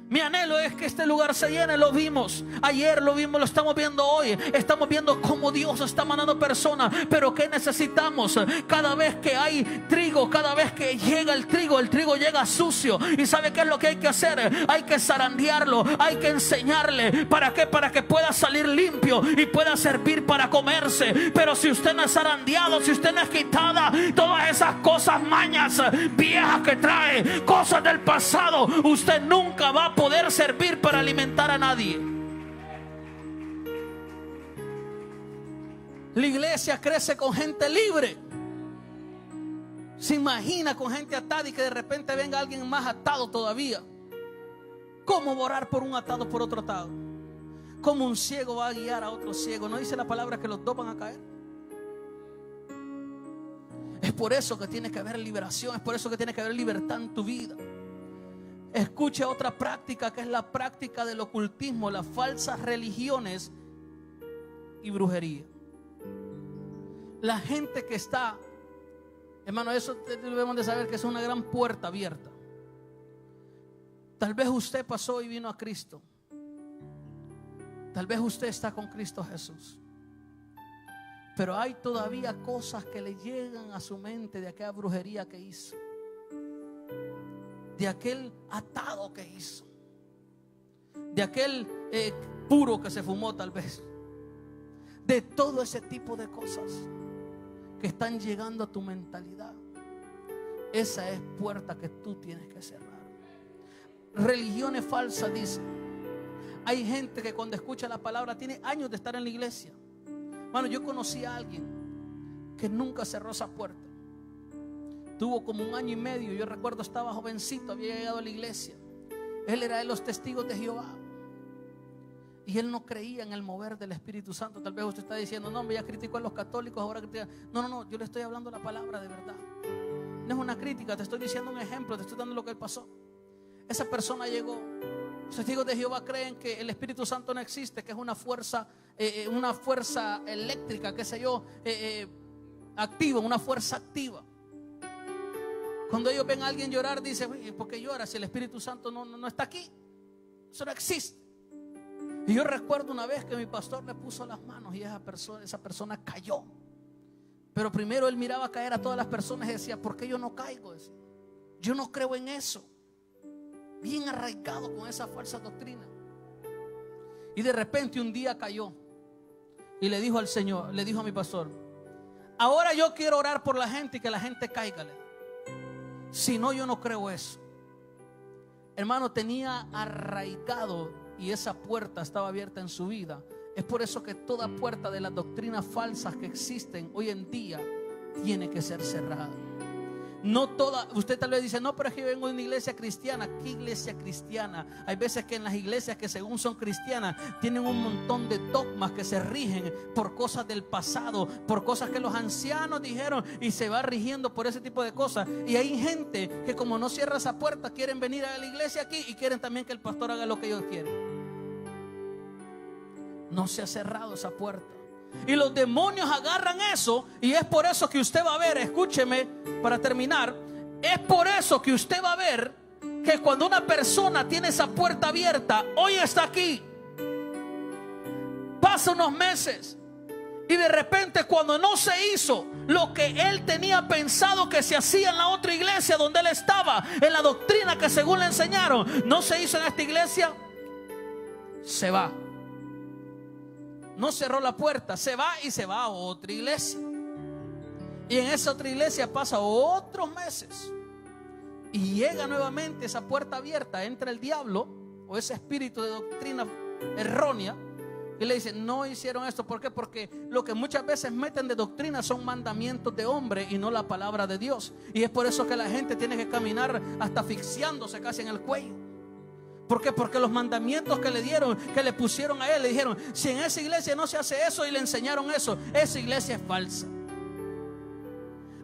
Mi anhelo es que este lugar se llene. Lo vimos ayer, lo vimos, lo estamos viendo hoy. Estamos viendo cómo Dios está mandando personas. Pero ¿qué necesitamos? Cada vez que hay trigo, cada vez que llega el trigo llega sucio. ¿Y sabe qué es lo que hay que hacer? Hay que zarandearlo, hay que enseñarle. ¿Para qué? Para que pueda salir limpio y pueda servir para comerse. Pero si usted no es zarandeado, si usted no es quitada todas esas cosas, mañas viejas que trae, cosas del pasado, usted nunca va a poder servir para alimentar a nadie. La iglesia crece con gente libre. Se imagina con gente atada y que de repente venga alguien más atado todavía. ¿Cómo orar por un atado por otro atado? ¿Cómo un ciego va a guiar a otro ciego? ¿No dice la palabra que los dos van a caer? Es por eso que tiene que haber liberación. Es por eso que tiene que haber libertad en tu vida. Escucha otra práctica, que es la práctica del ocultismo, las falsas religiones y brujería. La gente que está, hermano, eso debemos de saber que es una gran puerta abierta. Tal vez usted pasó y vino a Cristo. Tal vez usted está con Cristo Jesús. Pero hay todavía cosas que le llegan a su mente de aquella brujería que hizo, de aquel atado que hizo, de aquel puro que se fumó tal vez, de todo ese tipo de cosas que están llegando a tu mentalidad. Esa es puerta que tú tienes que cerrar. Religiones falsas, dice. Hay gente que cuando escucha la palabra tiene años de estar en la iglesia. Bueno, yo conocí a alguien que nunca cerró esa puerta. Tuvo como 1 año y medio. Yo recuerdo, estaba jovencito, había llegado a la iglesia. Él era de los testigos de Jehová. Y él no creía en el mover del Espíritu Santo. Tal vez usted está diciendo: no, ya criticó a los católicos, ahora critica. No, yo le estoy hablando la palabra de verdad. No es una crítica, te estoy diciendo un ejemplo, te estoy dando lo que él pasó. Esa persona llegó. Los testigos de Jehová creen que el Espíritu Santo no existe, que es una fuerza eléctrica, qué sé yo, activa, una fuerza activa. Cuando ellos ven a alguien llorar, dicen: ¿por qué llora si el Espíritu Santo no está aquí? Eso no existe. Y yo recuerdo una vez que mi pastor le puso las manos y esa persona cayó. Pero primero él miraba caer a todas las personas y decía: ¿por qué yo no caigo? Decía, yo no creo en eso. Bien arraigado con esa falsa doctrina. Y de repente un día cayó y le dijo al Señor, le dijo a mi pastor: ahora yo quiero orar por la gente y que la gente caiga. Si no, yo no creo eso. Hermano, tenía arraigado y esa puerta estaba abierta en su vida. Es por eso que toda puerta de las doctrinas falsas que existen hoy en día tiene que ser cerrada. No toda, usted tal vez dice: no, pero es que yo vengo de una iglesia cristiana. ¿Qué iglesia cristiana? Hay veces que en las iglesias que según son cristianas tienen un montón de dogmas que se rigen por cosas del pasado, por cosas que los ancianos dijeron, y se va rigiendo por ese tipo de cosas. Y hay gente que, como no cierra esa puerta, quieren venir a la iglesia aquí y quieren también que el pastor haga lo que ellos quieren. No se ha cerrado esa puerta. Y los demonios agarran eso. Y es por eso que usted va a ver, escúcheme para terminar, es por eso que usted va a ver que cuando una persona tiene esa puerta abierta, hoy está aquí, pasa unos meses y de repente, cuando no se hizo lo que él tenía pensado que se hacía en la otra iglesia donde él estaba, en la doctrina que según le enseñaron, no se hizo en esta iglesia, se va. No cerró la puerta, se va y se va a otra iglesia. Y en esa otra iglesia pasa otros meses y llega nuevamente esa puerta abierta. Entra el diablo o ese espíritu de doctrina errónea y le dice: no hicieron esto. ¿Por qué? Porque lo que muchas veces meten de doctrina son mandamientos de hombre y no la palabra de Dios. Y es por eso que la gente tiene que caminar hasta asfixiándose casi en el cuello. ¿Por qué? Porque los mandamientos que le dieron, que le pusieron a él, le dijeron: si en esa iglesia no se hace eso, y le enseñaron eso, esa iglesia es falsa.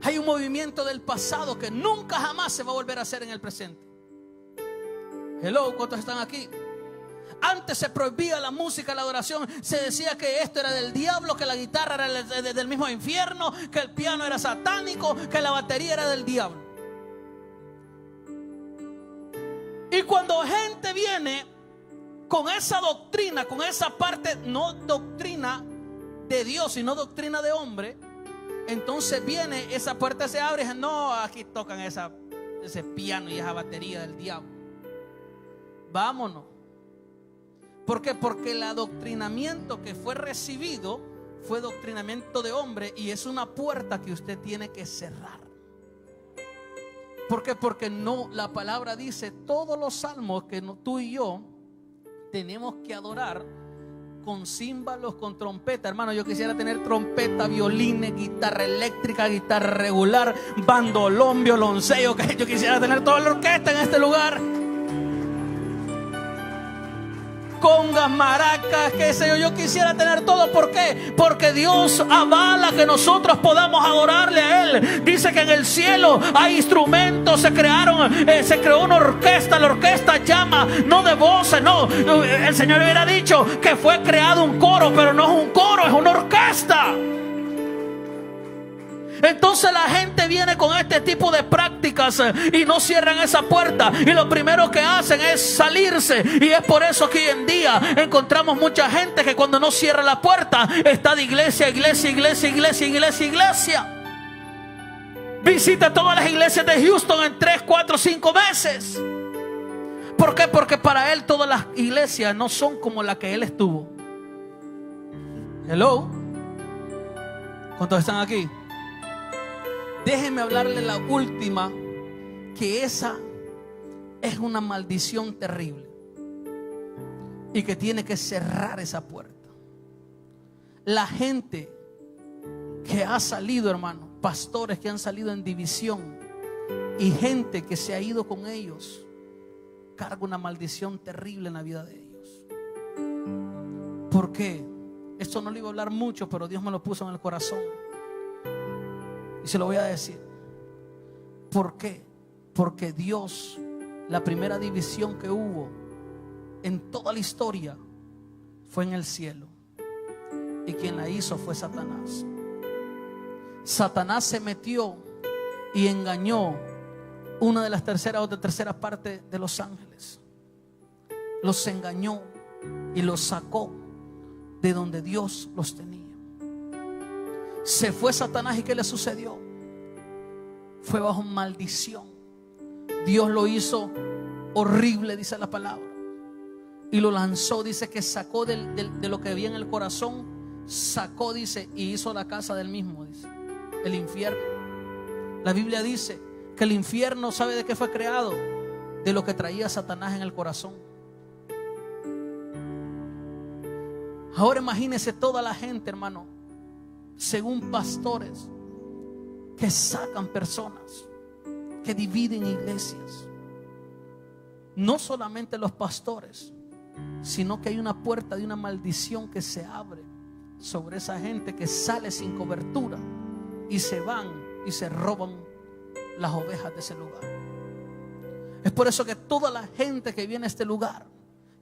Hay un movimiento del pasado que nunca jamás se va a volver a hacer en el presente. Hello, ¿cuántos están aquí? Antes se prohibía la música, la adoración. Se decía que esto era del diablo, que la guitarra era del mismo infierno, que el piano era satánico, que la batería era del diablo. Y cuando gente viene con esa doctrina, con esa parte, no doctrina de Dios, sino doctrina de hombre, entonces viene, esa puerta se abre y dice: no, aquí tocan ese piano y esa batería del diablo. Vámonos. ¿Por qué? Porque el adoctrinamiento que fue recibido fue doctrinamiento de hombre, y es una puerta que usted tiene que cerrar. ¿Por qué? Porque no, la palabra dice, todos los salmos que tú y yo tenemos que adorar con címbalos, con trompeta. Hermano, yo quisiera tener trompeta, violines, guitarra eléctrica, guitarra regular, bandolón, violoncelo. Yo quisiera tener toda la orquesta en este lugar. Congas, maracas, qué sé yo. Yo quisiera tener todo. ¿Por qué? Porque Dios avala que nosotros podamos adorarle a Él. Dice que en el cielo hay instrumentos. Se creó una orquesta. La orquesta llama, no de voces, no. El Señor hubiera dicho que fue creado un coro, pero no es un coro, es una orquesta. Entonces la gente viene con este tipo de prácticas y no cierran esa puerta, y lo primero que hacen es salirse. Y es por eso que hoy en día encontramos mucha gente que cuando no cierra la puerta está de iglesia a iglesia, iglesia, iglesia, iglesia, iglesia. Visita todas las iglesias de Houston en 3, 4, 5 meses. ¿Por qué? Porque para él todas las iglesias no son como la que él estuvo. Hello, ¿cuántos están aquí? Déjenme hablarle la última, que esa es una maldición terrible y que tiene que cerrar esa puerta. La gente que ha salido, hermano, pastores que han salido en división y gente que se ha ido con ellos, carga una maldición terrible en la vida de ellos. ¿Por qué? Esto no lo iba a hablar mucho, pero Dios me lo puso en el corazón. Y se lo voy a decir. ¿Por qué? Porque Dios, la primera división que hubo en toda la historia fue en el cielo, y quien la hizo fue Satanás. Satanás se metió y engañó una de las tercera parte de los ángeles. Los engañó y los sacó de donde Dios los tenía. Se fue Satanás, ¿y qué le sucedió? Fue bajo maldición. Dios lo hizo horrible, dice la palabra, y lo lanzó. Dice que sacó de lo que había en el corazón, sacó, dice, y hizo la casa del mismo, dice, el infierno. La Biblia dice que el infierno, ¿sabe de qué fue creado? De lo que traía Satanás en el corazón. Ahora imagínese toda la gente, hermano, según pastores, que sacan personas, que dividen iglesias. No solamente los pastores, sino que hay una puerta de una maldición que se abre sobre esa gente que sale sin cobertura y se van y se roban las ovejas de ese lugar. Es por eso que toda la gente que viene a este lugar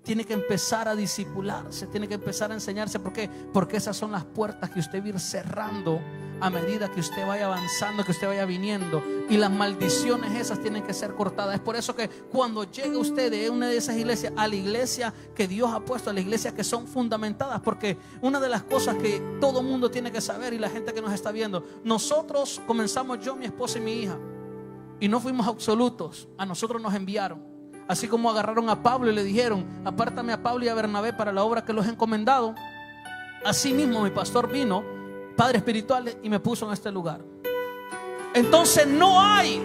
tiene que empezar a discipularse, tiene que empezar a enseñarse. ¿Por qué? Porque esas son las puertas que usted va a ir cerrando a medida que usted vaya avanzando, que usted vaya viniendo, y las maldiciones esas tienen que ser cortadas. Es por eso que cuando llegue usted de una de esas iglesias a la iglesia que Dios ha puesto, a la iglesia que son fundamentadas, porque una de las cosas que todo mundo tiene que saber, y la gente que nos está viendo, nosotros comenzamos, yo, mi esposa y mi hija, y no fuimos absolutos. A nosotros nos enviaron, así como agarraron a Pablo y le dijeron: apártame a Pablo y a Bernabé para la obra que los he encomendado. Así mismo mi pastor vino, padre espiritual, y me puso en este lugar. Entonces no hay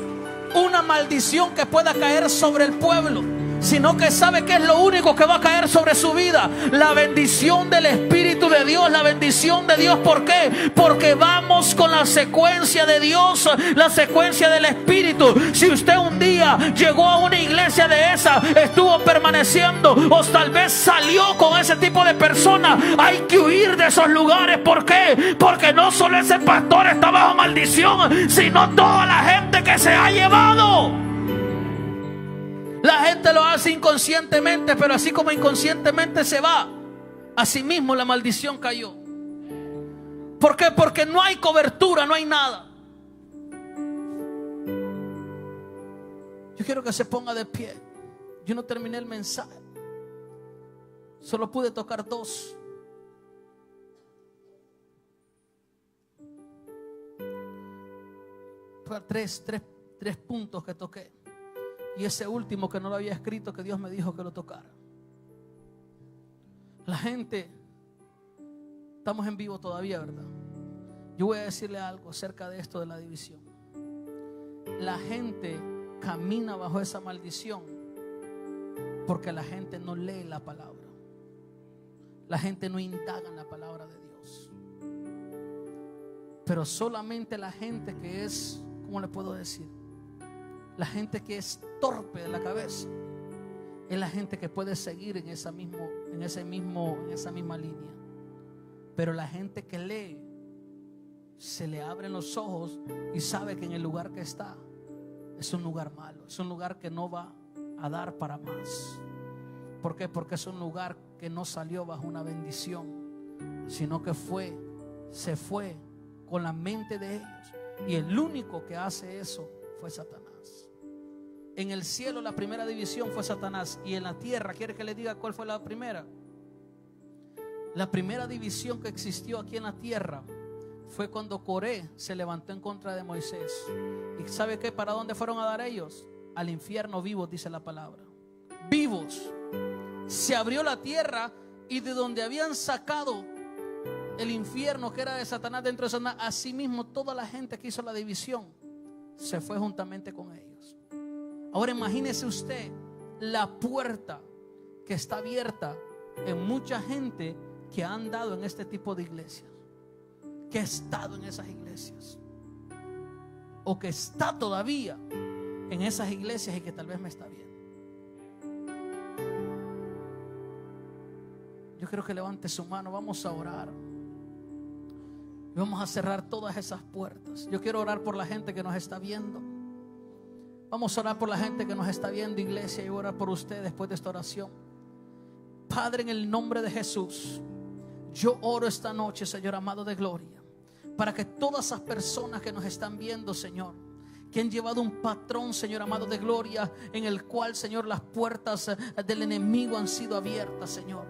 una maldición que pueda caer sobre el pueblo, sino que sabe que es lo único que va a caer sobre su vida: la bendición del Espíritu de Dios, la bendición de Dios. ¿Por qué? Porque vamos con la secuencia de Dios, la secuencia del Espíritu. Si usted un día llegó a una iglesia de esa, estuvo permaneciendo, o tal vez salió con ese tipo de personas, hay que huir de esos lugares. ¿Por qué? Porque no solo ese pastor está bajo maldición, sino toda la gente que se ha llevado. La gente lo hace inconscientemente, pero así como inconscientemente se va, así mismo la maldición cayó. ¿Por qué? Porque no hay cobertura, no hay nada. Yo quiero que se ponga de pie. Yo no terminé el mensaje, solo pude tocar dos. Tres puntos que toqué. Y ese último que no lo había escrito, que Dios me dijo que lo tocara. La gente, estamos en vivo todavía, ¿verdad? Yo voy a decirle algo acerca de esto de la división. La gente camina bajo esa maldición porque la gente no lee la palabra. La gente no indaga en la palabra de Dios. Pero solamente la gente que es, ¿cómo le puedo decir? La gente que es torpe de la cabeza es la gente que puede seguir en esa misma línea. Pero la gente que lee, se le abren los ojos y sabe que en el lugar que está es un lugar malo, es un lugar que no va a dar para más. ¿Por qué? Porque es un lugar que no salió bajo una bendición, sino que se fue con la mente de ellos. Y el único que hace eso fue Satanás. En el cielo la primera división fue Satanás, y en la tierra, ¿quiere que le diga cuál fue la primera? La primera división que existió aquí en la tierra fue cuando Coré se levantó en contra de Moisés. ¿Y sabe qué? ¿Para dónde fueron a dar ellos? Al infierno vivos, dice la palabra. Vivos. Se abrió la tierra, y de donde habían sacado el infierno que era de Satanás, dentro de Satanás, así mismo toda la gente que hizo la división se fue juntamente con ellos. Ahora imagínese usted la puerta que está abierta en mucha gente que ha andado en este tipo de iglesias, que ha estado en esas iglesias, o que está todavía en esas iglesias y que tal vez me está viendo. Yo quiero que levante su mano. Vamos a orar. Vamos a cerrar todas esas puertas. Yo quiero orar por la gente que nos está viendo. Vamos a orar por la gente que nos está viendo, iglesia, y voy a orar por usted después de esta oración. Padre, en el nombre de Jesús, yo oro esta noche, Señor amado de gloria, para que todas esas personas que nos están viendo, Señor, que han llevado un patrón, Señor amado de gloria, en el cual, Señor, las puertas del enemigo han sido abiertas, Señor.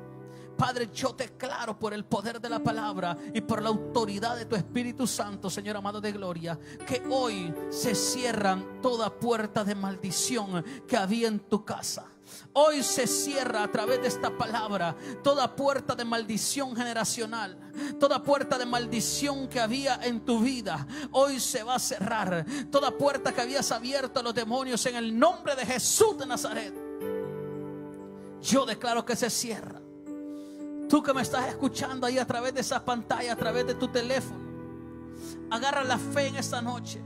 Padre, yo declaro por el poder de la palabra y por la autoridad de tu Espíritu Santo, Señor amado de gloria, que hoy se cierran toda puerta de maldición que había en tu casa. Hoy se cierra a través de esta palabra toda puerta de maldición generacional, toda puerta de maldición que había en tu vida. Hoy se va a cerrar toda puerta que habías abierto a los demonios en el nombre de Jesús de Nazaret. Yo declaro que se cierra. Tú que me estás escuchando ahí a través de esa pantalla, a través de tu teléfono, agarra la fe en esta noche.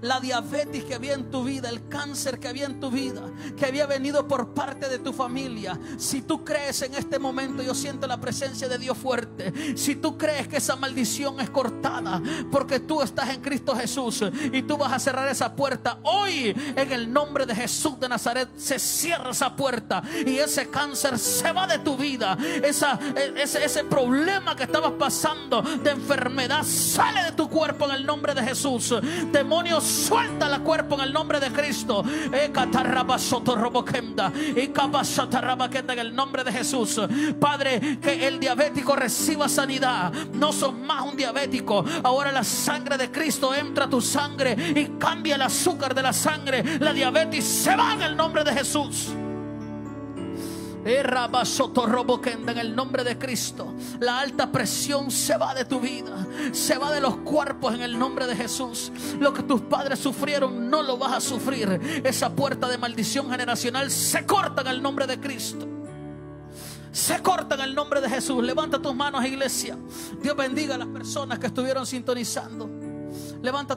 La diabetes que había en tu vida, el cáncer que había en tu vida, que había venido por parte de tu familia. Si tú crees en este momento, yo siento la presencia de Dios fuerte. Si tú crees que esa maldición es cortada, porque tú estás en Cristo Jesús y tú vas a cerrar esa puerta, hoy en el nombre de Jesús de Nazaret se cierra esa puerta y ese cáncer se va de tu vida. Ese problema que estabas pasando de enfermedad sale de tu cuerpo en el nombre de Jesús. Demonios, suelta la cuerpo en el nombre de Cristo. En el nombre de Jesús. Padre, que el diabético reciba sanidad. No sos más un diabético. Ahora la sangre de Cristo entra a tu sangre y cambia el azúcar de la sangre. La diabetes se va en el nombre de Jesús. En el nombre de Cristo. La alta presión se va de tu vida, se va de los cuerpos en el nombre de Jesús. Lo que tus padres sufrieron no lo vas a sufrir. Esa puerta de maldición generacional se corta en el nombre de Cristo. Se corta en el nombre de Jesús. Levanta tus manos, iglesia. Dios bendiga a las personas que estuvieron sintonizando. Levanta